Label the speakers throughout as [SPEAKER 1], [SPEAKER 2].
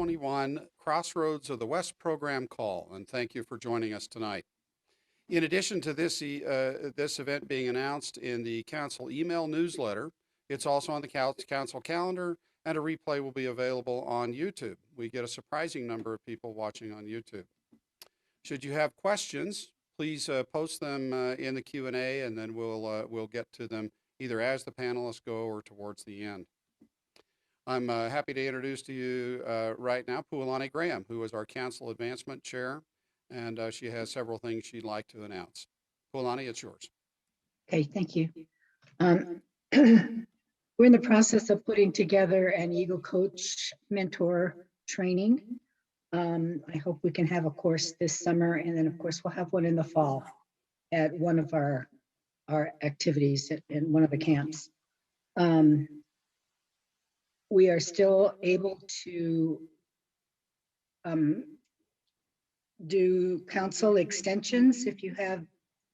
[SPEAKER 1] 2021 Crossroads of the West program call, and thank you for joining us tonight. In addition to this event being announced in the council email newsletter, it's also on the council calendar, and a replay will be available on YouTube. We get a surprising number of people watching on YouTube. Should you have questions, please post them in the Q&A, and then we'll get to them either as the panelists go or towards the end. I'm happy to introduce to you right now Pualani Graham, who is our Council Advancement Chair, and she has several things she'd like to announce. Pualani, it's yours.
[SPEAKER 2] Okay, thank you. We're in the process of putting together an Eagle Coach mentor training. I hope we can have a course this summer, and then of course we'll have one in the fall at one of our activities in one of the camps. We are still able to do council extensions if you have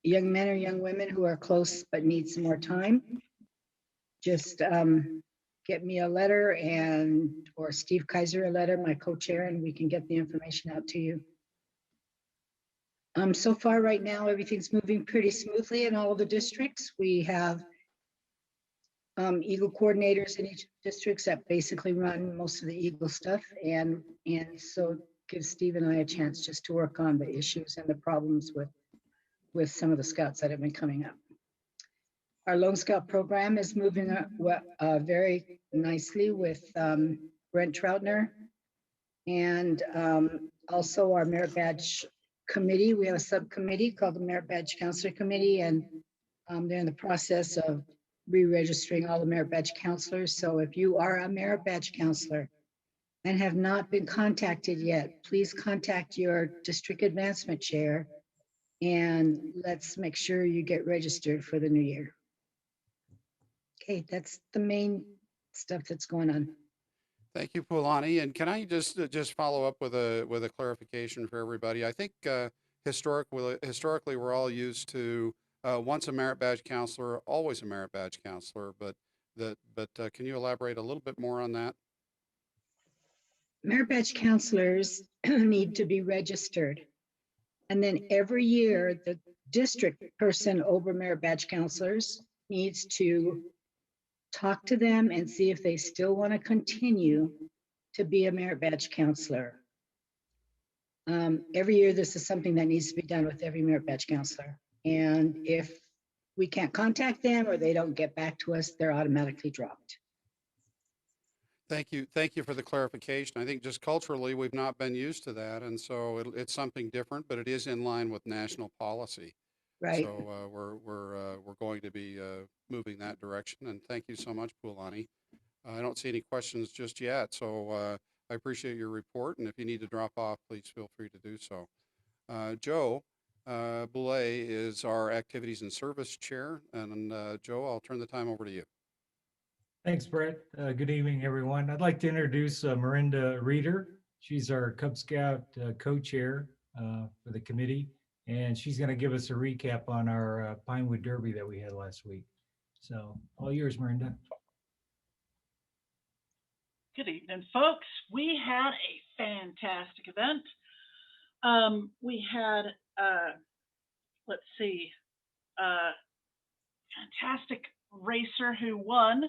[SPEAKER 2] young men or young women who are close but need some more time. Just get me a letter or Steve Kaiser a letter, my co-chair, and we can get the information out to you. So far right now, everything's moving pretty smoothly in all of the districts. We have Eagle coordinators in each districts that basically run most of the Eagle stuff, and so gives Steve and I a chance just to work on the issues and the problems with some of the scouts that have been coming up. Our Lone Scout program is moving very nicely with Brent Troutner, and also our Merit Badge Committee. We have a subcommittee called the Merit Badge Counselor Committee, and they're in the process of re-registering all the Merit Badge counselors. So if you are a Merit Badge counselor and have not been contacted yet, please contact your district advancement chair, and let's make sure you get registered for the new year. Okay, that's the main stuff that's going on.
[SPEAKER 1] Thank you, Pualani. And can I just follow up with a clarification for everybody? I think historically we're all used to once a Merit Badge counselor, always a Merit Badge counselor. But can you elaborate a little bit more on that?
[SPEAKER 2] Merit Badge counselors need to be registered, and then every year the district person over Merit Badge counselors needs to talk to them and see if they still want to continue to be a Merit Badge counselor. Every year, this is something that needs to be done with every Merit Badge counselor. And if we can't contact them or they don't get back to us, they're automatically dropped.
[SPEAKER 1] Thank you for the clarification. I think just culturally, we've not been used to that. And so it's something different, but it is in line with national policy.
[SPEAKER 2] Right.
[SPEAKER 1] So we're going to be moving that direction. And thank you so much, Pualani. I don't see any questions just yet, so I appreciate your report. And if you need to drop off, please feel free to do so. Joe Boulay is our Activities and Service Chair. And Joe, I'll turn the time over to you.
[SPEAKER 3] Thanks, Brett. Good evening, everyone. I'd like to introduce Miranda Reeder. She's our Cub Scout co-chair for the committee, and she's going to give us a recap on our Pinewood Derby that we had last week. So all yours, Miranda.
[SPEAKER 4] Good evening, folks. We had a fantastic event. We had, let's see, fantastic racer who won.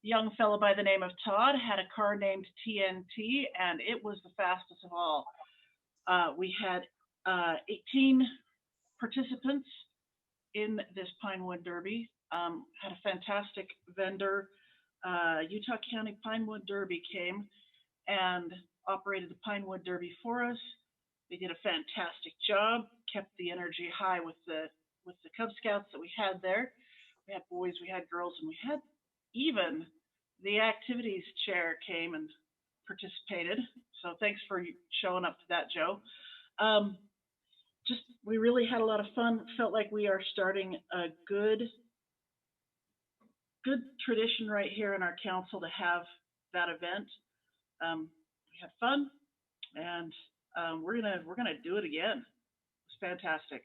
[SPEAKER 4] Young fellow by the name of Todd had a car named TNT, and it was the fastest of all. We had 18 participants in this Pinewood Derby. Had a fantastic vendor. Utah County Pinewood Derby came and operated the Pinewood Derby for us. They did a fantastic job, kept the energy high with the Cub Scouts that we had there. We had boys, we had girls, and we had even the activities chair came and participated. So thanks for showing up to that, Joe. We really had a lot of fun. Felt like we are starting a good tradition right here in our council to have that event. We had fun, and we're gonna do it again. It's fantastic.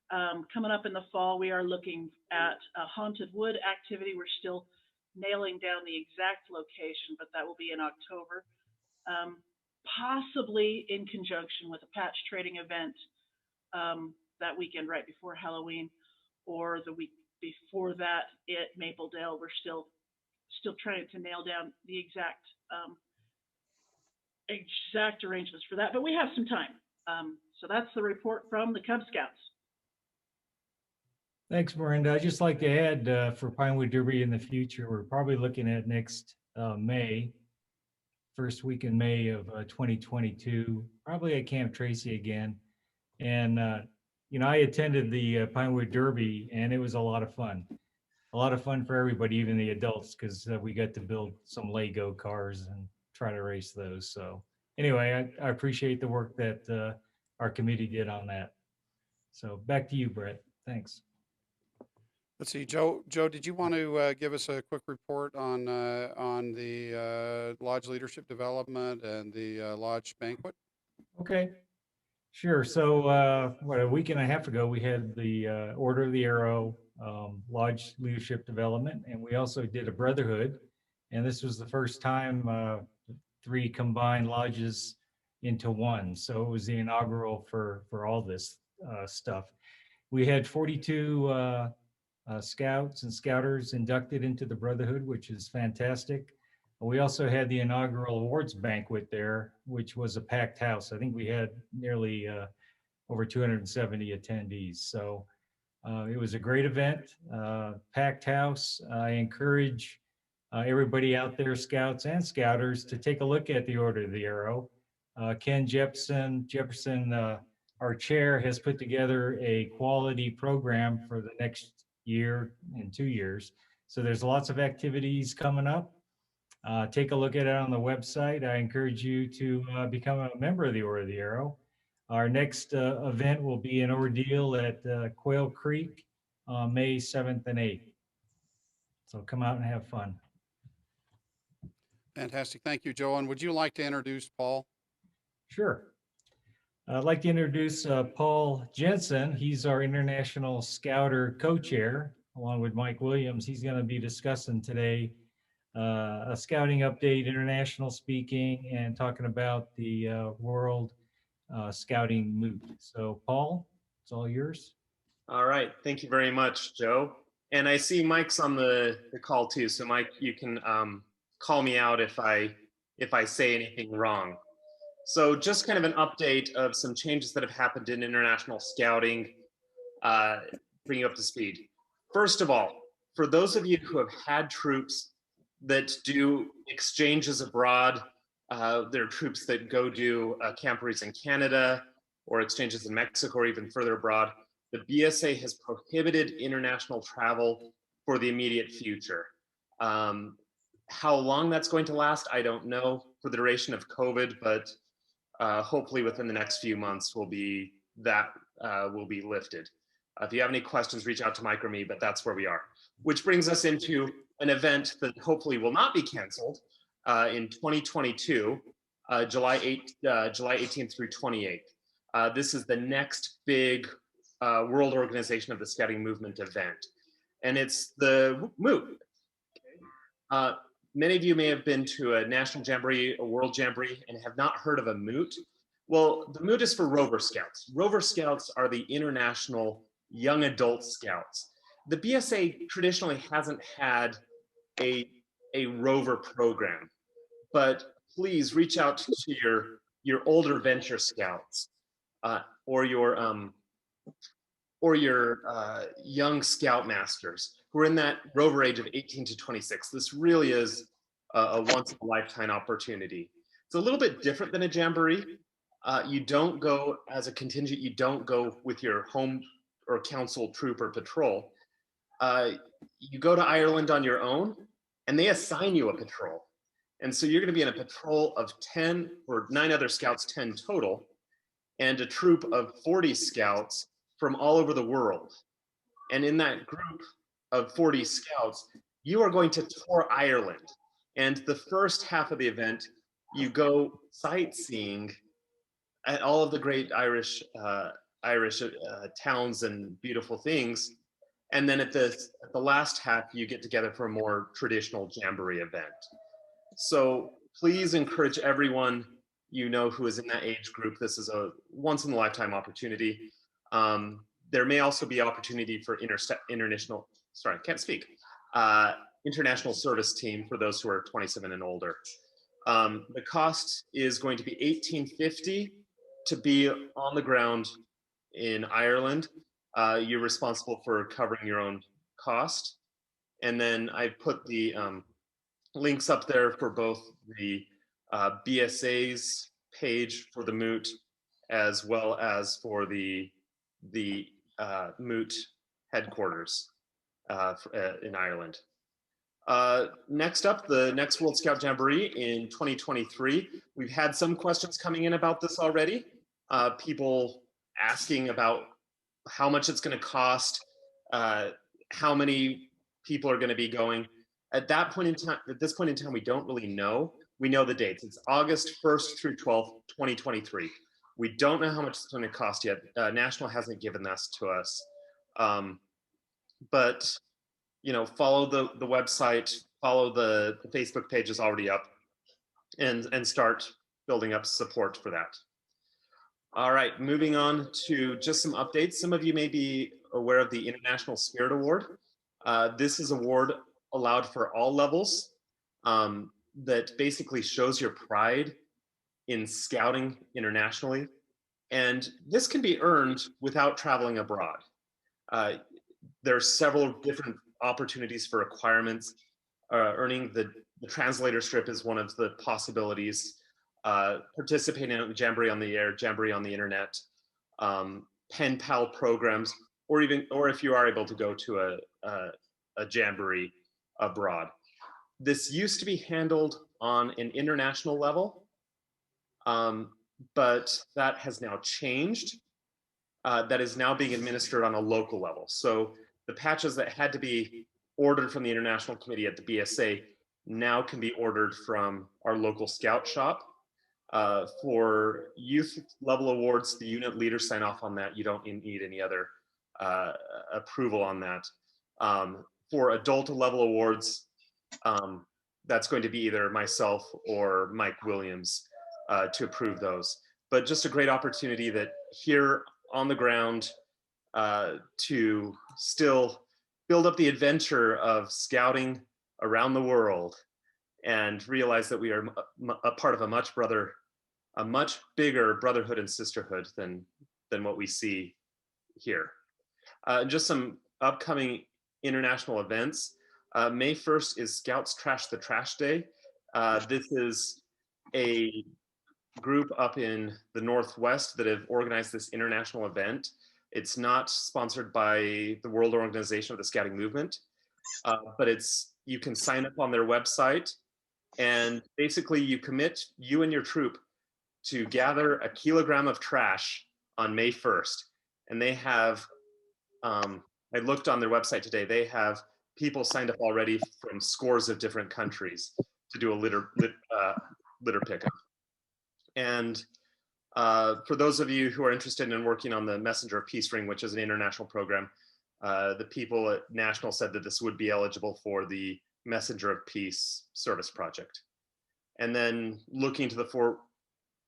[SPEAKER 4] Coming up in the fall, we are looking at a Haunted Wood activity. We're still nailing down the exact location, but that will be in October. possibly in conjunction with a patch trading event that weekend right before Halloween, or the week before that at Maple Dale. We're still trying to nail down the exact arrangements for that, but we have some time. So that's the report from the Cub Scouts.
[SPEAKER 3] Thanks, Miranda. I'd just like to add for Pinewood Derby in the future, we're probably looking at next May, first week in May of 2022, probably at Camp Tracy again. And, I attended the Pinewood Derby and it was a lot of fun. A lot of fun for everybody, even the adults, because we got to build some Lego cars and try to race those. So anyway, I appreciate the work that our committee did on that. So back to you, Brett. Thanks.
[SPEAKER 1] Let's see, Joe, did you want to give us a quick report on the Lodge Leadership Development and the Lodge Banquet?
[SPEAKER 3] Okay, sure. So a week and a half ago, we had the Order of the Arrow Lodge Leadership Development, and we also did a Brotherhood. And this was the first time 3 combined lodges into one. So it was the inaugural for all this stuff. We had 42 scouts and scouters inducted into the Brotherhood, which is fantastic. We also had the inaugural awards banquet there, which was a packed house. I think we had nearly over 270 attendees. So it was a great event, packed house. I encourage everybody out there, scouts and scouters, to take a look at the Order of the Arrow. Ken Jefferson, our chair, has put together a quality program for the next year and 2 years. So there's lots of activities coming up. Take a look at it on the website. I encourage you to become a member of the Order of the Arrow. Our next event will be an ordeal at Quail Creek on May 7th and 8th. So come out and have fun.
[SPEAKER 1] Fantastic. Thank you, Joe. And would you like to introduce Paul?
[SPEAKER 3] Sure. I'd like to introduce Paul Jensen. He's our International Scouter co-chair, along with Mike Williams. He's going to be discussing today a scouting update, international speaking, and talking about the World Scouting Moot. So Paul, it's all yours.
[SPEAKER 5] All right. Thank you very much, Joe. And I see Mike's on the call too. So Mike, you can call me out if I say anything wrong. So just kind of an update of some changes that have happened in international scouting, bring you up to speed. First of all, for those of you who have had troops that do exchanges abroad, there are troops that go do camporees in Canada or exchanges in Mexico or even further abroad. The BSA has prohibited international travel for the immediate future. How long that's going to last, I don't know, for the duration of COVID, but hopefully within the next few months will be lifted. If you have any questions, reach out to Mike or me, but that's where we are. Which brings us into an event that hopefully will not be canceled in 2022, July 18th through 28th. This is the next big World Organization of the Scouting Movement event, and it's the Moot. Many of you may have been to a National Jamboree, a World Jamboree, and have not heard of a Moot. Well, the Moot is for Rover Scouts. Rover Scouts are the international young adult scouts. The BSA traditionally hasn't had a Rover program, but please reach out to your older venture scouts or your young scoutmasters who are in that Rover age of 18 to 26. This really is a once-in-a-lifetime opportunity. It's a little bit different than a Jamboree. You don't go as a contingent, you don't go with your home or council troop or patrol. You go to Ireland on your own, and they assign you a patrol. And so you're going to be in a patrol of 10 or 9 other scouts, 10 total, and a troop of 40 scouts from all over the world. And in that group of 40 scouts, you are going to tour Ireland. And the first half of the event, you go sightseeing at all of the great Irish towns and beautiful things. And then at the last half, you get together for a more traditional Jamboree event. So please encourage everyone, you know who is in that age group, this is a once in a lifetime opportunity. There may also be opportunity for international, sorry, can't speak, international service team for those who are 27 and older. The cost is going to be $18.50 to be on the ground in Ireland. You're responsible for covering your own cost. And then I put the links up there for both the BSA's page for the moot, as well as for the moot headquarters in Ireland. Next up, the next World Scout Jamboree in 2023. We've had some questions coming in about this already. People asking about how much it's going to cost, how many people are going to be going. At that point in time, at this point in time, we don't really know. We know the dates. It's August 1st through 12th, 2023. We don't know how much it's going to cost yet. National hasn't given this to us. But follow the website, follow the Facebook page is already up, and start building up support for that. All right, moving on to just some updates. Some of you may be aware of the International Spirit Award. This is an award allowed for all levels that basically shows your pride in scouting internationally. And this can be earned without traveling abroad. There are several different opportunities for requirements. Earning the translator strip is one of the possibilities. Participating in a Jamboree on the air, Jamboree on the internet, pen pal programs, or if you are able to go to a Jamboree abroad. This used to be handled on an international level, but that has now changed. That is now being administered on a local level. So the patches that had to be ordered from the International Committee at the BSA now can be ordered from our local scout shop. For youth level awards, the unit leaders sign off on that. You don't need any other approval on that. For adult level awards, that's going to be either myself or Mike Williams to approve those. But just a great opportunity that here on the ground to still build up the adventure of scouting around the world and realize that we are a part of a much bigger brotherhood and sisterhood than what we see here. Just some upcoming international events. May 1st is Scouts Trash the Trash Day. This is a group up in the Northwest that have organized this international event. It's not sponsored by the World Organization of the Scouting Movement, but you can sign up on their website, and basically you commit, you and your troop, to gather 1 kilogram of trash on May 1st. And they have, I looked on their website today, they have people signed up already from scores of different countries to do a litter pickup. And for those of you who are interested in working on the Messenger of Peace Ring, which is an international program, the people at National said that this would be eligible for the Messenger of Peace service project. And then looking to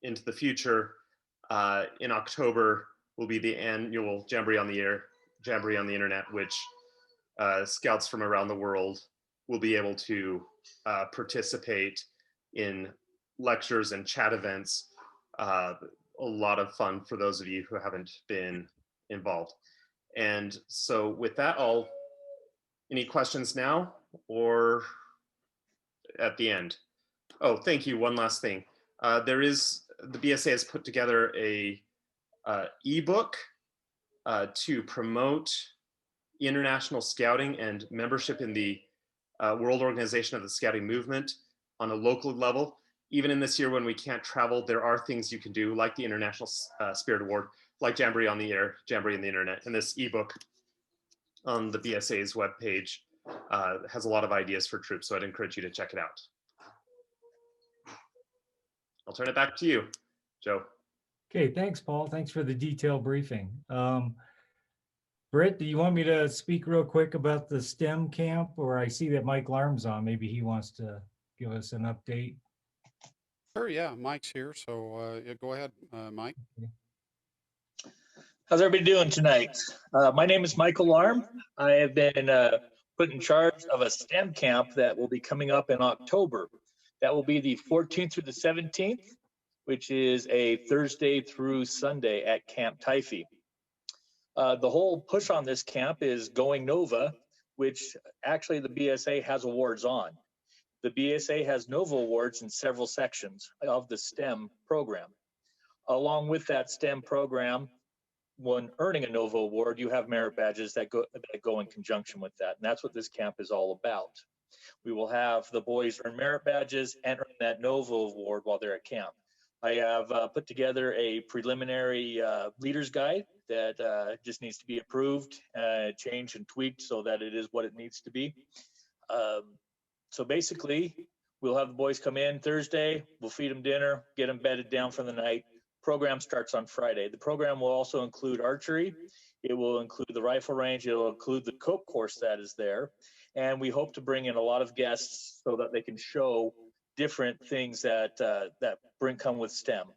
[SPEAKER 5] into the future, in October will be the annual Jamboree on the Air, Jamboree on the Internet, which scouts from around the world will be able to participate in lectures and chat events. A lot of fun for those of you who haven't been involved. And so with that, any questions now or at the end? Oh, thank you. One last thing. The BSA has put together a ebook to promote international scouting and membership in the World Organization of the Scouting Movement on a local level. Even in this year when we can't travel, there are things you can do, like the International Spirit Award, like Jamboree on the Air, Jamboree on the Internet. And this ebook on the BSA's webpage has a lot of ideas for troops, so I'd encourage you to check it out. I'll turn it back to you, Joe.
[SPEAKER 3] Okay, thanks, Paul. Thanks for the detailed briefing. Britt, do you want me to speak real quick about the STEM camp? Or I see that Mike Larm's on. Maybe he wants to give us an update.
[SPEAKER 1] Sure, yeah, Mike's here, so yeah, go ahead, Mike.
[SPEAKER 6] How's everybody doing tonight? My name is Michael Larm. I have been put in charge of a STEM camp that will be coming up in October. That will be the 14th through the 17th, which is a Thursday through Sunday at Camp Typhy. The whole push on this camp is Going Nova, which actually the BSA has awards on. The BSA has Nova awards in several sections of the STEM program. Along with that STEM program, when earning a Nova award, you have merit badges that go in conjunction with that. And that's what this camp is all about. We will have the boys earn merit badges and earn that Nova award while they're at camp. I have put together a preliminary leader's guide that just needs to be approved, changed and tweaked so that it is what it needs to be. So basically, we'll have the boys come in Thursday, we'll feed them dinner, get them bedded down for the night. Program starts on Friday. The program will also include archery. It will include the rifle range. It will include the COPE course that is there. And we hope to bring in a lot of guests so that they can show different things that come with STEM.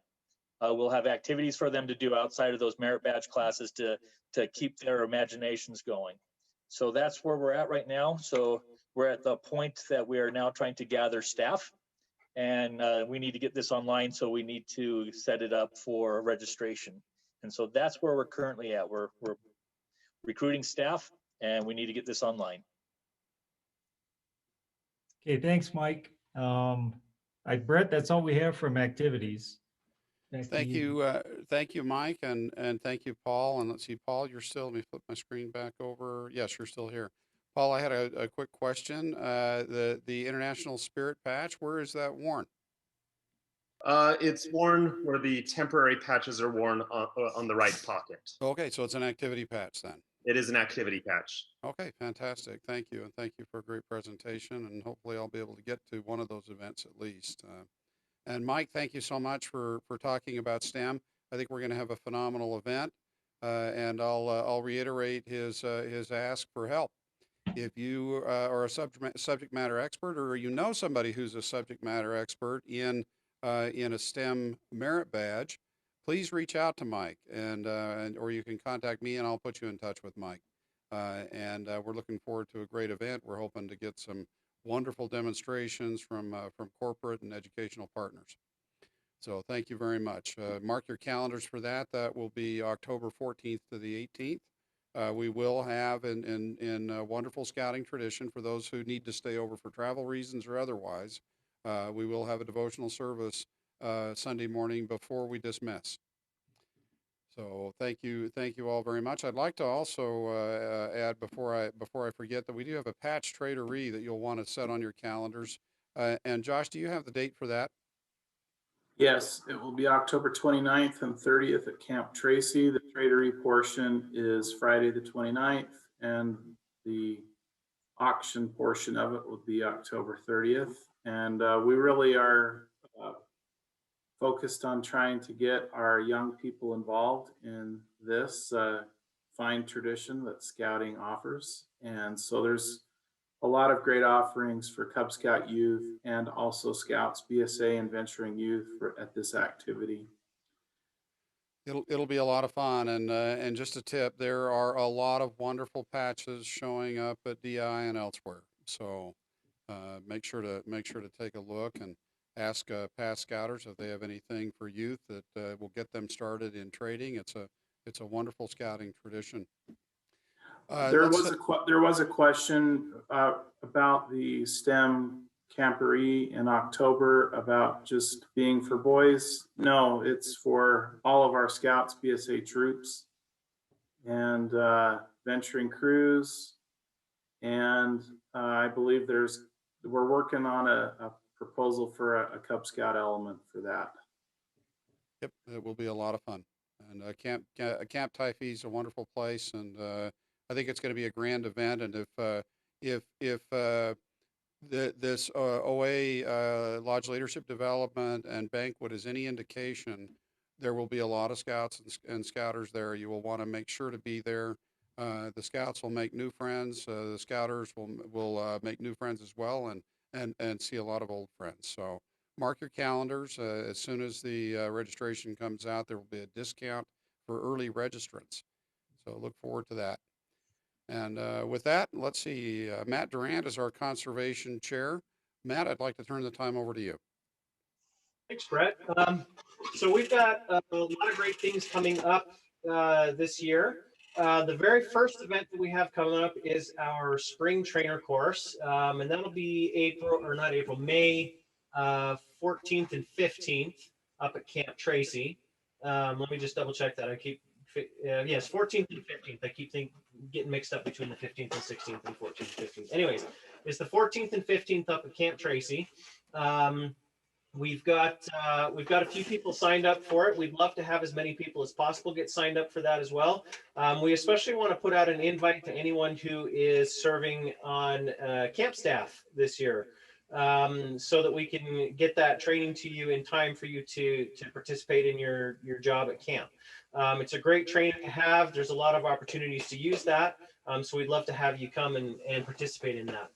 [SPEAKER 6] We'll have activities for them to do outside of those merit badge classes to keep their imaginations going. So that's where we're at right now. So we're at the point that we are now trying to gather staff. And we need to get this online, so we need to set it up for registration. And so that's where we're currently at. We're recruiting staff, and we need to get this online.
[SPEAKER 3] Okay, thanks, Mike. Brett, that's all we have from activities.
[SPEAKER 1] Thank you, Mike, and thank you, Paul. And let's see, Paul, you're still. Let me flip my screen back over. Yes, you're still here. Paul, I had a quick question. The International Spirit patch, where is that worn?
[SPEAKER 5] It's worn where the temporary patches are worn on the right pocket.
[SPEAKER 1] Okay, so it's an activity patch then.
[SPEAKER 5] It is an activity patch.
[SPEAKER 1] Okay, fantastic. Thank you, and thank you for a great presentation. And hopefully, I'll be able to get to one of those events at least. And Mike, thank you so much for talking about STEM. I think we're going to have a phenomenal event, and I'll reiterate his ask for help. If you are a subject matter expert, or you know somebody who's a subject matter expert in a STEM merit badge, please reach out to Mike, and or you can contact me, and I'll put you in touch with Mike. And we're looking forward to a great event. We're hoping to get some wonderful demonstrations from corporate and educational partners. So thank you very much. Mark your calendars for that. That will be October 14th to the 18th. We will have, in wonderful scouting tradition, for those who need to stay over for travel reasons or otherwise, we will have a devotional service Sunday morning before we dismiss. So thank you all very much. I'd like to also add before I forget that we do have a patch traderee that you'll want to set on your calendars. And Josh, do you have the date for that?
[SPEAKER 7] Yes, it will be October 29th and 30th at Camp Tracy. The tradery portion is Friday the 29th, and the auction portion of it will be October 30th. And we really are focused on trying to get our young people involved in this fine tradition that Scouting offers. And so there's a lot of great offerings for Cub Scout youth and also Scouts, BSA, and venturing youth at this activity.
[SPEAKER 1] It'll be a lot of fun, and just a tip, there are a lot of wonderful patches showing up at DI and elsewhere. So make sure to take a look and ask past scouters if they have anything for youth that will get them started in trading. It's a wonderful scouting tradition.
[SPEAKER 7] There was a question about the STEM camporee in October about just being for boys. No, it's for all of our Scouts, BSA troops, and venturing crews. And I believe we're working on a proposal for a Cub Scout element for that.
[SPEAKER 1] Yep, it will be a lot of fun. And Camp Typhy is a wonderful place, and I think it's going to be a grand event. And if this OA Lodge Leadership Development and Banquet is any indication, there will be a lot of Scouts and Scouters there. You will want to make sure to be there. The Scouts will make new friends. The Scouters will make new friends as well, and see a lot of old friends. So mark your calendars. As soon as the registration comes out, there will be a discount for early registrants. So look forward to that. And with that, let's see, Matt Durant is our Conservation Chair. Matt, I'd like to turn the time over to you.
[SPEAKER 8] Thanks, Brett. So we've got a lot of great things coming up this year. The very first event that we have coming up is our spring trainer course, and that'll be May 14th and 15th up at Camp Tracy. Let me just double check that. Yes, 14th and 15th. I keep getting mixed up between the 15th and 16th and 14th and 15th. Anyways, it's the 14th and 15th up at Camp Tracy. We've got a few people signed up for it. We'd love to have as many people as possible get signed up for that as well. We especially want to put out an invite to anyone who is serving on camp staff this year, so that we can get that training to you in time for you to participate in your job at camp. It's a great training to have. There's a lot of opportunities to use that. So we'd love to have you come and participate in that.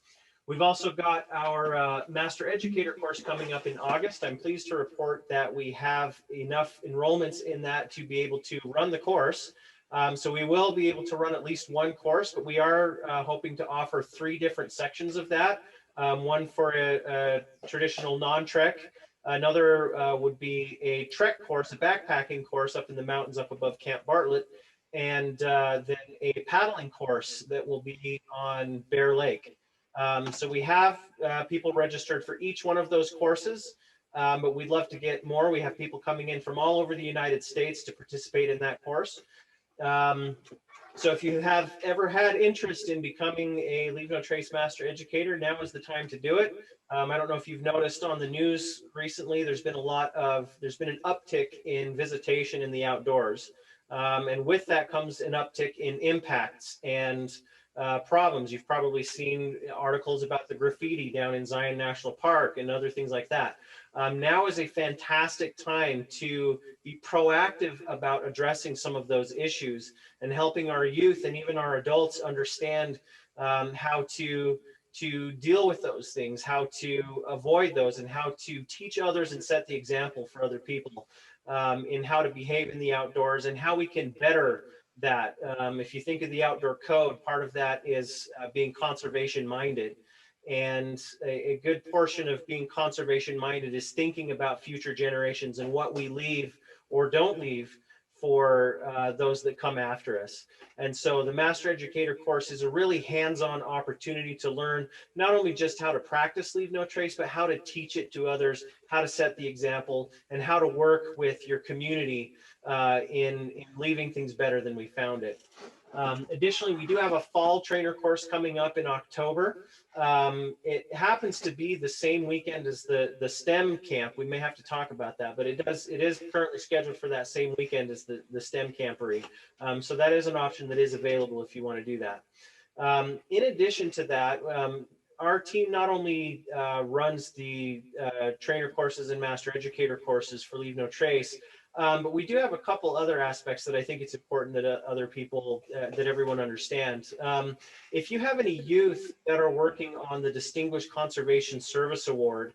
[SPEAKER 8] We've also got our Master Educator course coming up in August. I'm pleased to report that we have enough enrollments in that to be able to run the course. So we will be able to run at least one course, but we are hoping to offer 3 different sections of that. One for a traditional non-trek. Another would be a trek course, a backpacking course up in the mountains up above Camp Bartlett. And then a paddling course that will be on Bear Lake. So we have people registered for each one of those courses, but we'd love to get more. We have people coming in from all over the United States to participate in that course. So if you have ever had interest in becoming a Leave No Trace Master Educator, now is the time to do it. I don't know if you've noticed on the news recently, there's been an uptick in visitation in the outdoors. And with that comes an uptick in impacts and problems. You've probably seen articles about the graffiti down in Zion National Park and other things like that. Now is a fantastic time to be proactive about addressing some of those issues and helping our youth and even our adults understand how to deal with those things, how to avoid those, and how to teach others and set the example for other people in how to behave in the outdoors and how we can better that. If you think of the outdoor code, part of that is being conservation minded. And a good portion of being conservation minded is thinking about future generations and what we leave or don't leave for those that come after us. And so the Master Educator course is a really hands-on opportunity to learn not only just how to practice Leave No Trace, but how to teach it to others, how to set the example, and how to work with your community in leaving things better than we found it. Additionally, we do have a fall trainer course coming up in October. It happens to be the same weekend as the STEM camp. We may have to talk about that, but it is currently scheduled for that same weekend as the STEM camporee. So that is an option that is available if you want to do that. In addition to that, our team not only runs the trainer courses and Master Educator courses for Leave No Trace, but we do have a couple other aspects that I think it's important that other people, that everyone understands. If you have any youth that are working on the Distinguished Conservation Service Award,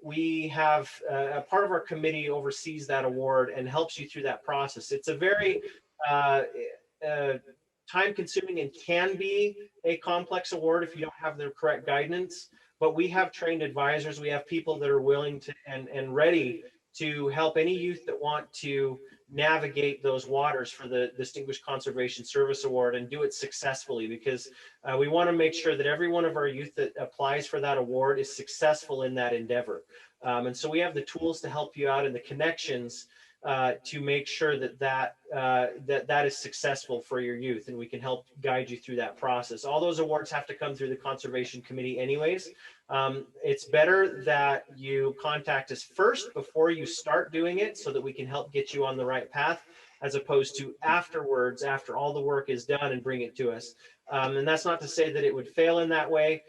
[SPEAKER 8] we have a part of our committee oversees that award and helps you through that process. It's a very time-consuming and can be a complex award if you don't have the correct guidance, but we have trained advisors. We have people that are willing to and ready to help any youth that want to navigate those waters for the Distinguished Conservation Service Award and do it successfully, because we want to make sure that every one of our youth that applies for that award is successful in that endeavor. And so we have the tools to help you out and the connections to make sure that is successful for your youth, and we can help guide you through that process. All those awards have to come through the Conservation Committee anyways. It's better that you contact us first before you start doing it so that we can help get you on the right path, as opposed to afterwards, after all the work is done, and bring it to us. And that's not to say that it would fail in that way,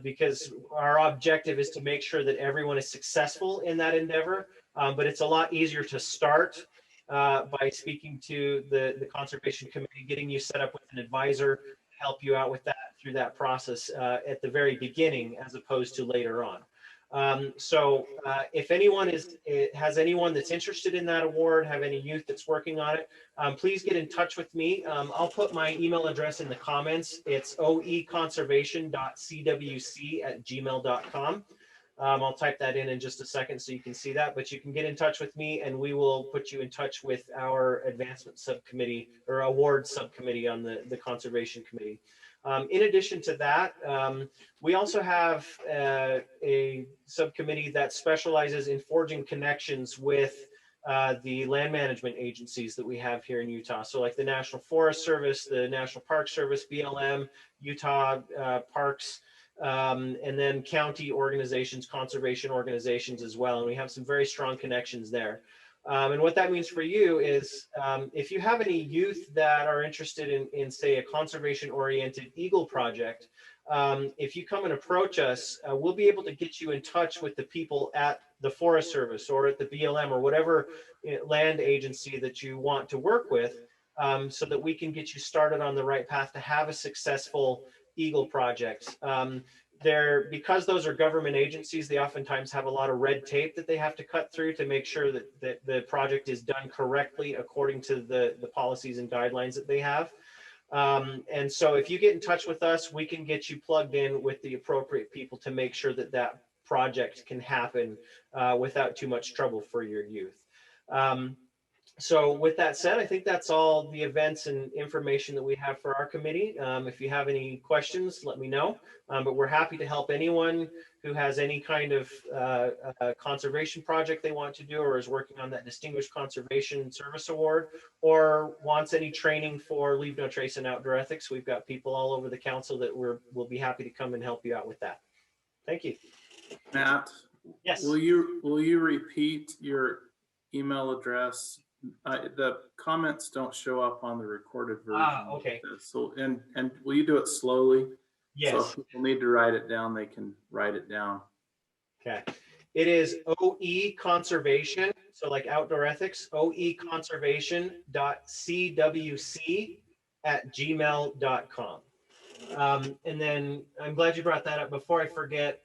[SPEAKER 8] because our objective is to make sure that everyone is successful in that endeavor. But it's a lot easier to start by speaking to the Conservation Committee, getting you set up with an advisor to help you out with that through that process at the very beginning, as opposed to later on. If anyone has anyone that's interested in that award, have any youth that's working on it, please get in touch with me. I'll put my email address in the comments. It's oeconservation.cwc@gmail.com. I'll type that in just a second so you can see that, but you can get in touch with me and we will put you in touch with our advancement subcommittee or award subcommittee on the conservation committee. In addition to that, we also have a subcommittee that specializes in forging connections with the land management agencies that we have here in Utah. So like the National Forest Service, the National Park Service, BLM, Utah Parks, and then county organizations, conservation organizations as well. And we have some very strong connections there. And what that means for you is if you have any youth that are interested in say, a conservation-oriented eagle project, if you come and approach us, we'll be able to get you in touch with the people at the Forest Service or at the BLM or whatever land agency that you want to work with, so that we can get you started on the right path to have a successful eagle project. Because those are government agencies, they oftentimes have a lot of red tape that they have to cut through to make sure that the project is done correctly according to the policies and guidelines that they have. And so if you get in touch with us, we can get you plugged in with the appropriate people to make sure that that project can happen without too much trouble for your youth. So with that said, I think that's all the events and information that we have for our committee. If you have any questions, let me know. But we're happy to help anyone who has any kind of conservation project they want to do or is working on that Distinguished Conservation Service Award or wants any training for Leave No Trace and outdoor ethics. We've got people all over the council that we'll be happy to come and help you out with that. Thank you.
[SPEAKER 7] Matt,
[SPEAKER 8] Yes.
[SPEAKER 7] will you repeat your email address? The comments don't show up on the recorded version.
[SPEAKER 8] Okay.
[SPEAKER 7] So, and will you do it slowly?
[SPEAKER 8] Yes.
[SPEAKER 7] So if people need to write it down, they can write it down.
[SPEAKER 8] Okay. It is OE Conservation, so like outdoor ethics, oeconservation.cwc@gmail.com. And then I'm glad you brought that up. Before I forget,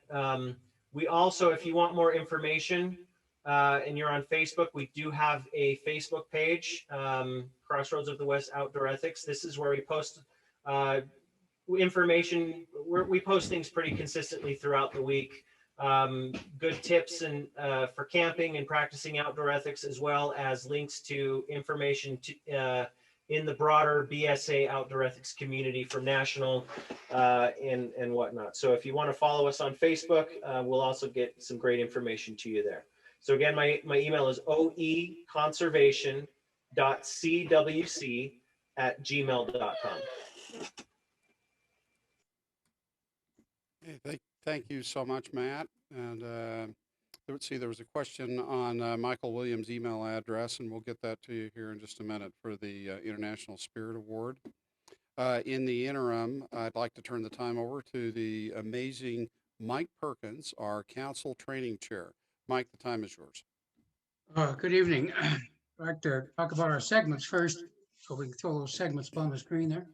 [SPEAKER 8] we also, if you want more information, and you're on Facebook, we do have a Facebook page, Crossroads of the West Outdoor Ethics. This is where we post information. We post things pretty consistently throughout the week. Good tips and for camping and practicing outdoor ethics, as well as links to information in the broader BSA outdoor ethics community for national and whatnot. So if you want to follow us on Facebook, we'll also get some great information to you there. So again, my email is oeconservation.cwc@gmail.com.
[SPEAKER 1] Okay, thank you so much, Matt. And let's see, there was a question on Michael Williams' email address, and we'll get that to you here in just a minute for the International Spirit Award. In the interim, I'd like to turn the time over to the amazing Mike Perkins, our council training chair. Mike, the time is yours.
[SPEAKER 9] Good evening. I'd like to talk about our segments first, so we can throw those segments up on the screen there.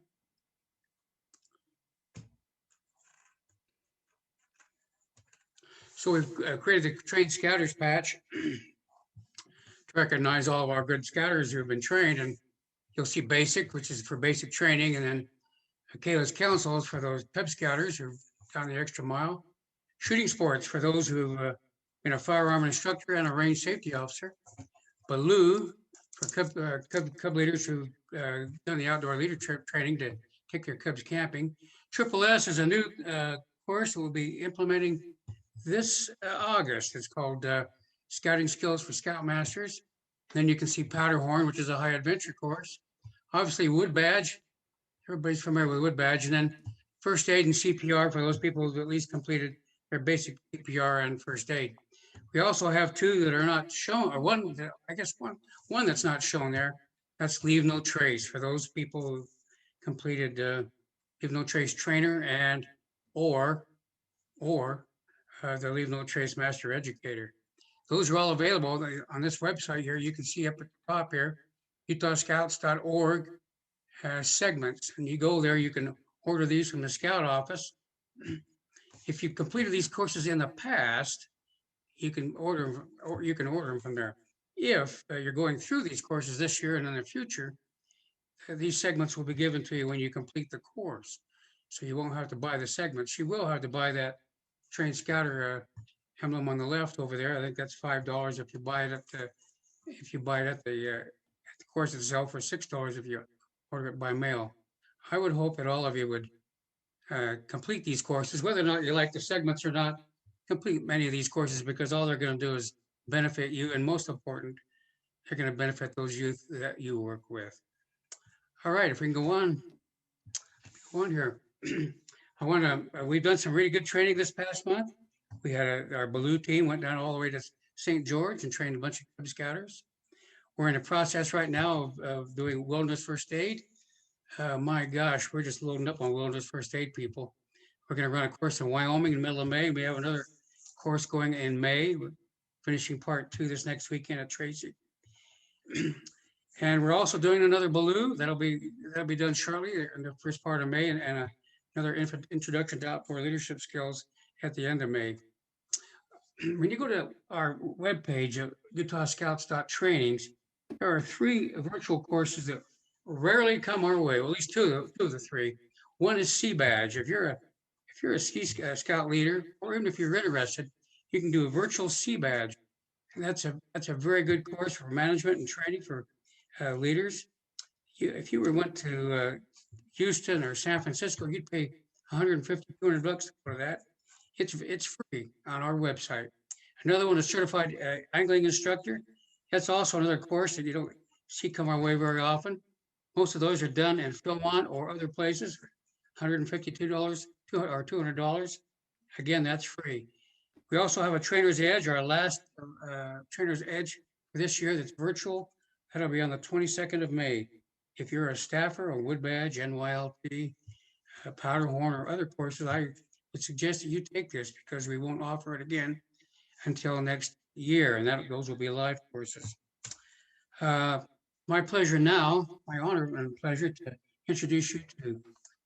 [SPEAKER 9] So we've created the Trained Scouters patch to recognize all of our good scouters who have been trained. And you'll see basic, which is for basic training, and then Kayla's councils for those Pep Scouters who've gone the extra mile. Shooting sports for those who've been a firearm instructor and a range safety officer. Baloo for Cub leaders who've done the outdoor leadership training to take their Cubs camping. Triple S is a new course that we'll be implementing this August. It's called Scouting Skills for Scoutmasters. Then you can see Powderhorn, which is a high adventure course. Obviously Wood Badge, everybody's familiar with Wood Badge. And then First Aid and CPR for those people who've at least completed their basic CPR and first aid. We also have two that are not shown, or one that's not shown there. That's Leave No Trace for those people who completed Leave No Trace trainer and or the Leave No Trace Master Educator. Those are all available on this website here. You can see up at the top here, utahscouts.org segments. And you go there, you can order these from the Scout office. If you've completed these courses in the past, you can order them from there. If you're going through these courses this year and in the future, these segments will be given to you when you complete the course. So you won't have to buy the segments. You will have to buy that trained scouter emblem on the left over there. I think that's $5 if you buy it at the course itself, or $6 if you order it by mail. I would hope that all of you would complete these courses, whether or not you like the segments or not. Complete many of these courses, because all they're going to do is benefit you, and most important, they're going to benefit those youth that you work with. All right, if we can go on here. We've done some really good training this past month. We had our Baloo team went down all the way to St. George and trained a bunch of Cub Scouters. We're in the process right now of doing wilderness first aid. My gosh, we're just loading up on wilderness first aid people. We're going to run a course in Wyoming in the middle of May. We have another course going in May. We're finishing part 2 this next weekend at Tracy. And we're also doing another Baloo. That'll be done shortly in the first part of May, and another introduction to outdoor leadership skills at the end of May. When you go to our webpage of utahscouts.trainings, there are 3 virtual courses that rarely come our way. Well, at least two of the 3. One is Sea Badge. If you're a ski scout leader, or even if you're interested, you can do a virtual Sea Badge. And that's a very good course for management and training for leaders. If you went to Houston or San Francisco, you'd pay $150, $200 for that. It's free on our website. Another one is certified angling instructor. That's also another course that you don't see come our way very often. Most of those are done in Philmont or other places, $152 or $200. Again, that's free. We also have a Trainer's Edge, our last Trainer's Edge for this year that's virtual. That'll be on the 22nd of May. If you're a staffer or Wood Badge, NYLT, Powderhorn, or other courses, I would suggest that you take this, because we won't offer it again until next year, and those will be live courses. My pleasure now, my honor and pleasure to introduce you to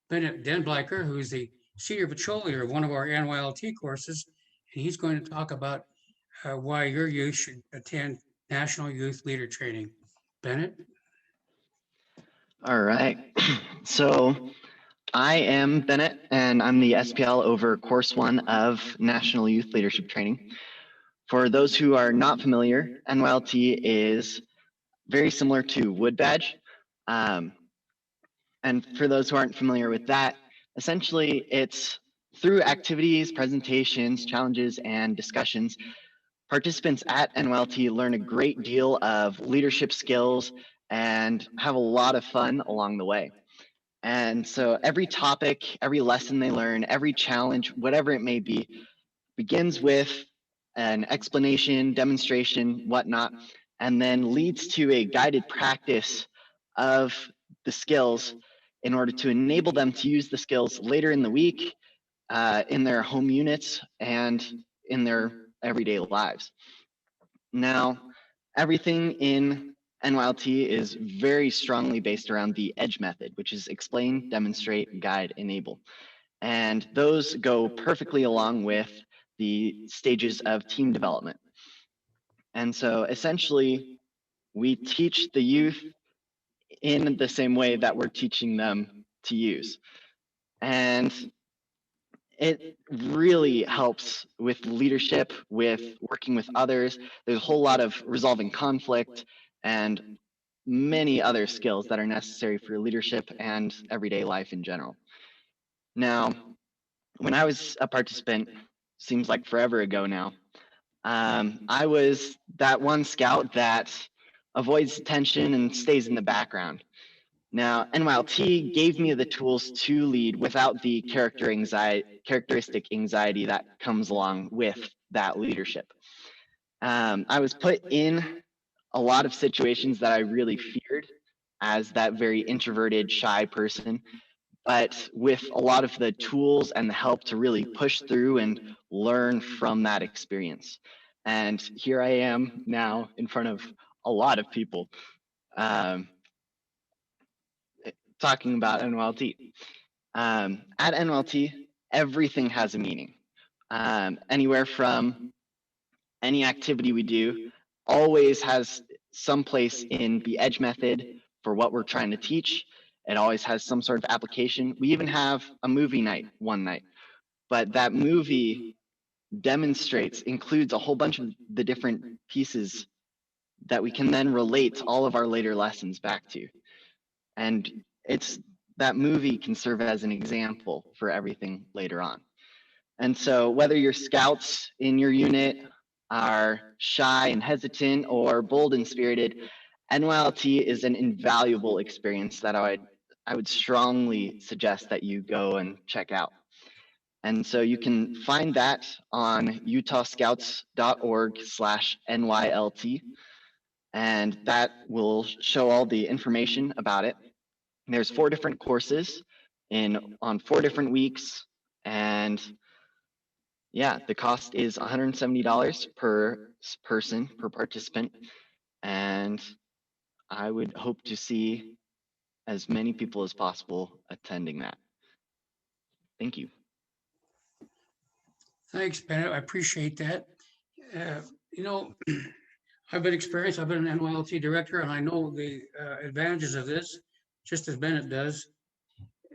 [SPEAKER 9] Bennett Denbleicher, who is the senior patrol leader of one of our NYLT courses, and he's going to talk about why your youth should attend National Youth Leader Training. Bennett?
[SPEAKER 10] All right. So I am Bennett, and I'm the SPL over Course 1 of National Youth Leadership Training. For those who are not familiar, NYLT is very similar to Wood Badge. And for those who aren't familiar with that, essentially it's through activities, presentations, challenges, and discussions, participants at NYLT learn a great deal of leadership skills and have a lot of fun along the way. And so every topic, every lesson they learn, every challenge, whatever it may be, begins with an explanation, demonstration, whatnot, and then leads to a guided practice of the skills in order to enable them to use the skills later in the week, in their home units, and in their everyday lives. Now, everything in NYLT is very strongly based around the EDGE method, which is explain, demonstrate, guide, enable. And those go perfectly along with the stages of team development. And so essentially, we teach the youth in the same way that we're teaching them to use. And it really helps with leadership, with working with others. There's a whole lot of resolving conflict and many other skills that are necessary for leadership and everyday life in general. Now, when I was a participant, seems like forever ago now, I was that one scout that avoids attention and stays in the background. Now, NYLT gave me the tools to lead without the characteristic anxiety that comes along with that leadership. I was put in a lot of situations that I really feared as that very introverted, shy person, but with a lot of the tools and the help to really push through and learn from that experience. And here I am now in front of a lot of people talking about NYLT. At NYLT, everything has a meaning. Anywhere from any activity we do always has some place in the EDGE method for what we're trying to teach. It always has some sort of application. We even have a movie night one night, but that movie includes a whole bunch of the different pieces that we can then relate all of our later lessons back to. And that movie can serve as an example for everything later on. And so whether your scouts in your unit are shy and hesitant or bold and spirited, NYLT is an invaluable experience that I would strongly suggest that you go and check out. And so you can find that on utahscouts.org/NYLT. And that will show all the information about it. There's 4 different courses on 4 different weeks. And yeah, the cost is $170 per person, per participant. And I would hope to see as many people as possible attending that. Thank you.
[SPEAKER 9] Thanks, Bennett. I appreciate that. You know, I've been experienced. I've been an NYLT director, and I know the advantages of this, just as Bennett does.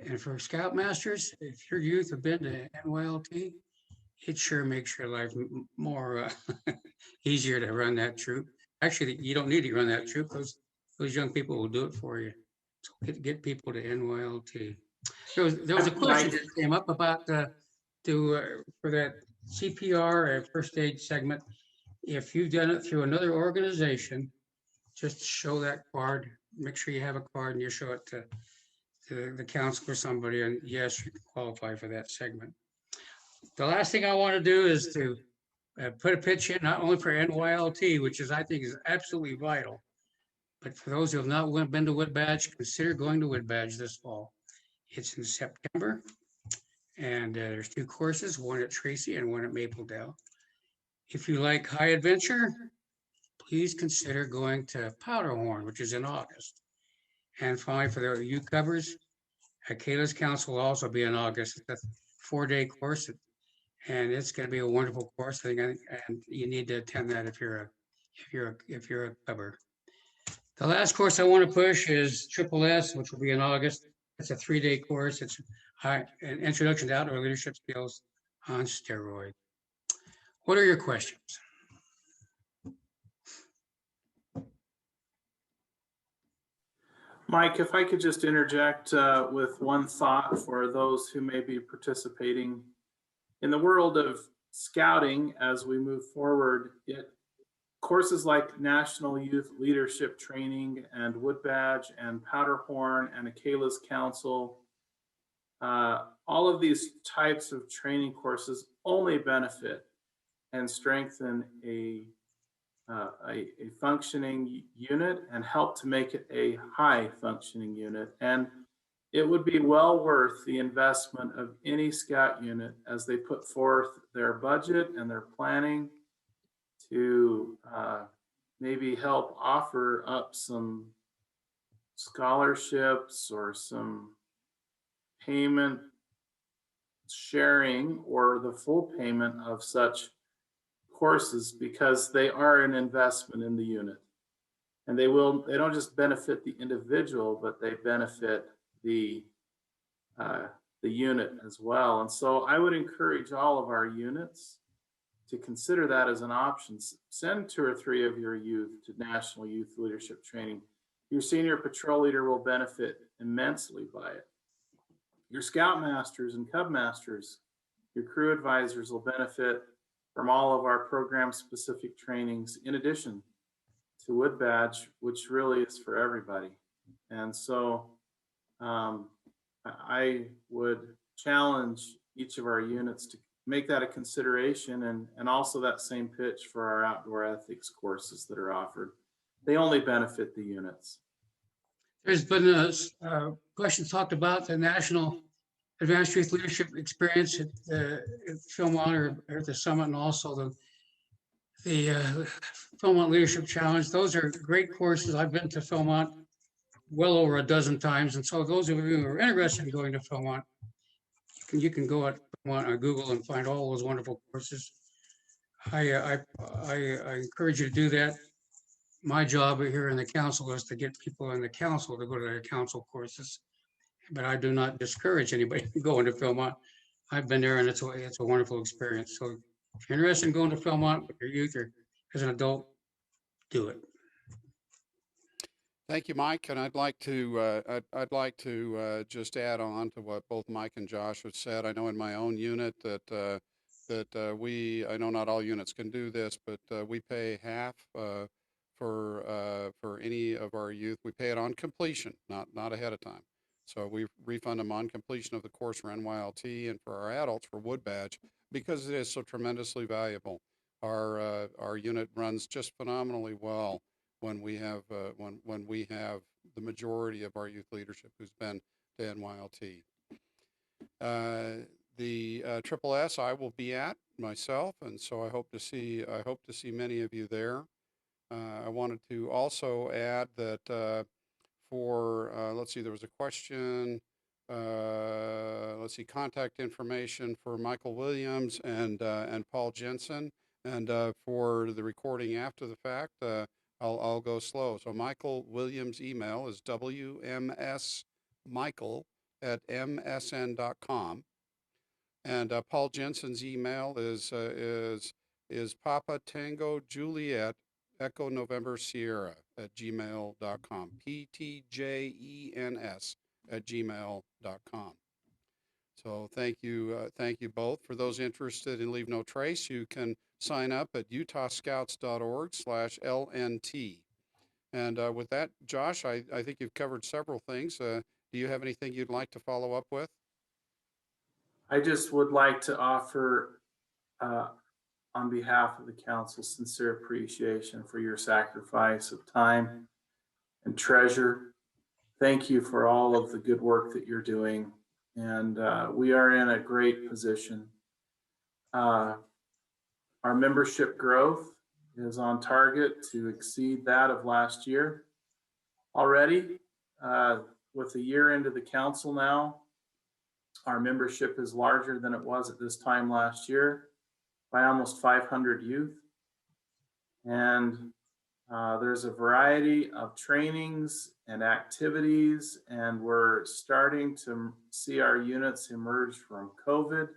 [SPEAKER 9] And for Scoutmasters, if your youth have been to NYLT, it sure makes your life more easier to run that troop. Actually, you don't need to run that troop. Those young people will do it for you. So get people to NYLT. There was a question that came up about for that CPR first aid segment. If you've done it through another organization, just show that card. Make sure you have a card and you show it to the council or somebody, and yes, you can qualify for that segment. The last thing I want to do is to put a pitch in, not only for NYLT, which I think is absolutely vital, but for those who have not been to Wood Badge, consider going to Wood Badge this fall. It's in September, and there's 2 courses, one at Tracy and one at Mapledale. If you like high adventure, please consider going to Powderhorn, which is in August. And finally, for the youth covers, Kayla's Council will also be in August. It's a 4-day course, and it's going to be a wonderful course. I think, and you need to attend that if you're a cover. The last course I want to push is Triple S, which will be in August. It's a 3-day course. It's an introduction to outdoor leadership skills on steroids. What are your questions?
[SPEAKER 7] Mike, if I could just interject with one thought for those who may be participating in the world of scouting as we move forward. Courses like National Youth Leadership Training and Wood Badge and Powderhorn and Kayla's Council, all of these types of training courses only benefit and strengthen a functioning unit and help to make it a high functioning unit. And it would be well worth the investment of any scout unit as they put forth their budget and their planning to maybe help offer up some scholarships or some payment sharing or the full payment of such courses, because they are an investment in the unit, and they don't just benefit the individual, but they benefit the unit as well. And so I would encourage all of our units to consider that as an option. Send 2 or 3 of your youth to National Youth Leadership Training. Your senior patrol leader will benefit immensely by it. Your scoutmasters and cub masters, your crew advisors will benefit from all of our program specific trainings, in addition to Wood Badge, which really is for everybody. And so I would challenge each of our units to make that a consideration, and also that same pitch for our outdoor ethics courses that are offered. They only benefit the units.
[SPEAKER 9] There's been a question talked about the National Advanced Youth Leadership Experience at Philmont or at the summit, and also the Philmont Leadership Challenge. Those are great courses. I've been to Philmont well over a dozen times, and so those of you who are interested in going to Philmont, you can go at Philmont on Google and find all those wonderful courses. I encourage you to do that. My job here in the council is to get people in the council to go to their council courses. But I do not discourage anybody from going to Philmont. I've been there and it's a wonderful experience. So if you're interested in going to Philmont with your youth or as an adult, do it.
[SPEAKER 1] Thank you, Mike. And I'd like to just add on to what both Mike and Josh have said. I know in my own unit that I know not all units can do this, but we pay half for any of our youth. We pay it on completion, not ahead of time. So we refund them on completion of the course for NYLT, and for our adults for Wood Badge, because it is so tremendously valuable. Our unit runs just phenomenally well when we have the majority of our youth leadership who's been to NYLT. The Triple S I will be at myself, and so I hope to see many of you there. I wanted to also add that let's see, there was a question. Let's see, contact information for Michael Williams and Paul Jensen, and for the recording after the fact. I'll go slow. So Michael Williams' email is wmsmichael@msn.com. And Paul Jensen's email is Papa Tango Juliet Echo November Sierra @gmail.com. PTJENS@gmail.com. So thank you both. For those interested in Leave No Trace, you can sign up at utahscouts.org/LNT. And with that, Josh, I think you've covered several things. Do you have anything you'd like to follow up with?
[SPEAKER 7] I just would like to offer, on behalf of the council, sincere appreciation for your sacrifice of time and treasure. Thank you for all of the good work that you're doing. And we are in a great position. Our membership growth is on target to exceed that of last year already. With a year into the council now, our membership is larger than it was at this time last year by almost 500 youth. And there's a variety of trainings and activities, and we're starting to see our units emerge from COVID.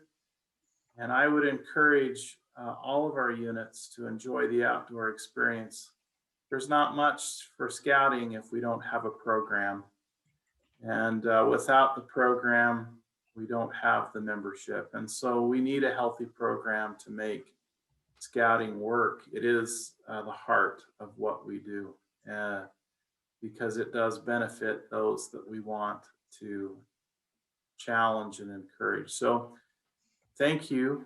[SPEAKER 7] And I would encourage all of our units to enjoy the outdoor experience. There's not much for scouting if we don't have a program. And without the program, we don't have the membership. And so we need a healthy program to make scouting work. It is the heart of what we do, because it does benefit those that we want to challenge and encourage. So thank you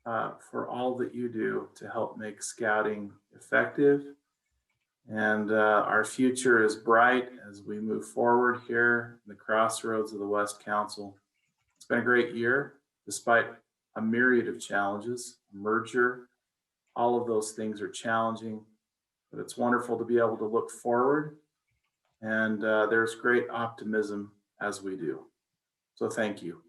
[SPEAKER 7] for all that you do to help make scouting effective. And our future is bright as we move forward here in the crossroads of the West Council. It's been a great year, despite a myriad of challenges, merger, all of those things are challenging, but it's wonderful to be able to look forward. And there's great optimism as we do. So thank you.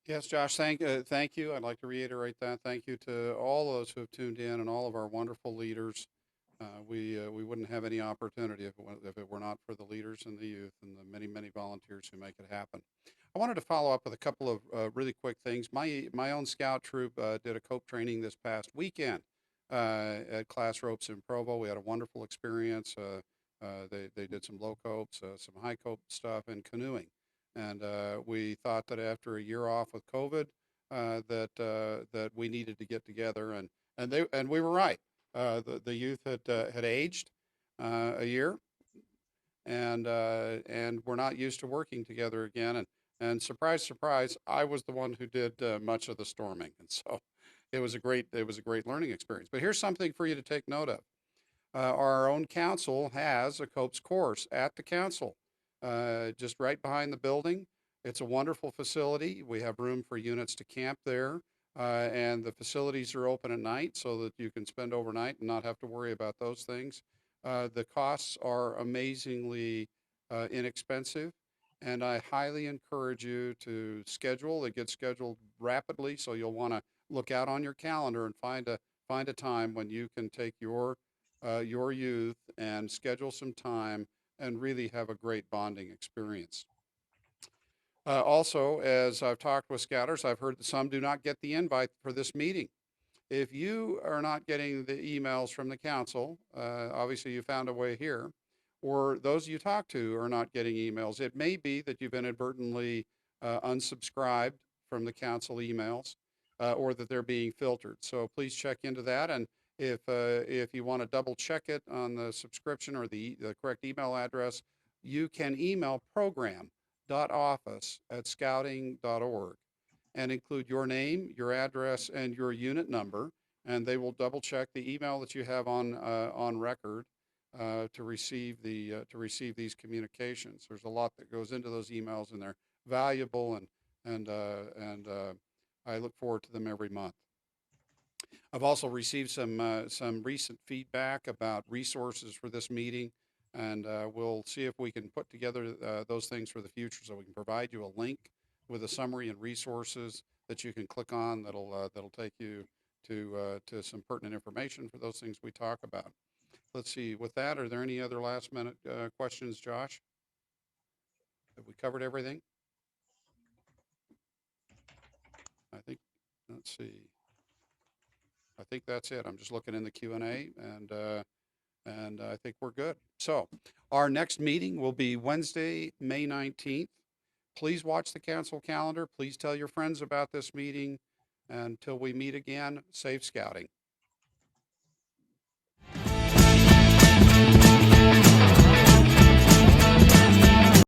[SPEAKER 1] Yes, Josh, thank you. I'd like to reiterate that. Thank you to all those who have tuned in and all of our wonderful leaders. We wouldn't have any opportunity if it were not for the leaders and the youth and the many, many volunteers who make it happen. I wanted to follow up with a couple of really quick things. My own scout troop did a COPE training this past weekend at Class Ropes in Provo. We had a wonderful experience. They did some low copes, some high cope stuff, and canoeing. And we thought that after a year off with COVID, that we needed to get together, and we were right. The youth had aged a year, and we're not used to working together again. And surprise, surprise, I was the one who did much of the storming, and so it was a great learning experience. But here's something for you to take note of. Our own council has a COPES course at the council, just right behind the building. It's a wonderful facility. We have room for units to camp there. And the facilities are open at night so that you can spend overnight and not have to worry about those things. The costs are amazingly inexpensive, and I highly encourage you to schedule. It gets scheduled rapidly, so you'll want to look out on your calendar and find a time when you can take your youth and schedule some time and really have a great bonding experience. Also, as I've talked with Scouters, I've heard that some do not get the invite for this meeting. If you are not getting the emails from the council, obviously you found a way here, or those you talk to are not getting emails, it may be that you've inadvertently unsubscribed from the council emails, or that they're being filtered. So please check into that. And if you want to double check it on the subscription or the correct email address, you can email program.office@scouting.org and include your name, your address, and your unit number, and they will double check the email that you have on record to receive these communications. There's a lot that goes into those emails, and they're valuable, and I look forward to them every month. I've also received some recent feedback about resources for this meeting, and we'll see if we can put together those things for the future, so we can provide you a link with a summary and resources that you can click on that'll take you to some pertinent information for those things we talk about. Let's see. With that, are there any other last minute questions, Josh? Have we covered everything? I think. Let's see. I think that's it. I'm just looking in the Q&A, and I think we're good. So our next meeting will be Wednesday, May 19th. Please watch the council calendar. Please tell your friends about this meeting. Until we meet again, safe scouting.